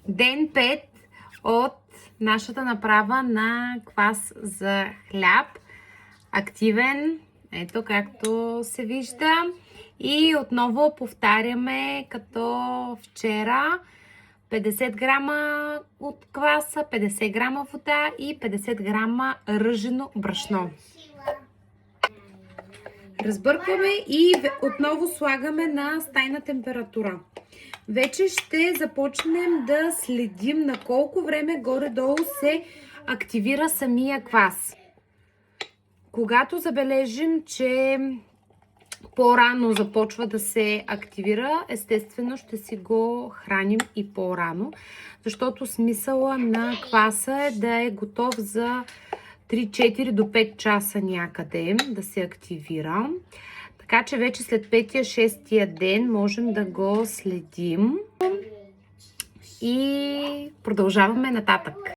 Ден 5 от нашата направа на квас за хляб. Активен, ето както се вижда. И отново повтаряме като вчера. 50 грама от кваса, 50 грама вода и 50 грама ръжено брашно. Разбъркваме и отново слагаме на стайна температура. Вече ще започнем да следим на колко време горе-долу се активира самия квас. Когато забележим, че по-рано започва да се активира, естествено ще си го храним и по-рано, защото смисъла на кваса е да е готов за 3-4 до 5 часа някъде да се активира. Така че вече след 5-6 ден можем да го следим и продължаваме нататък.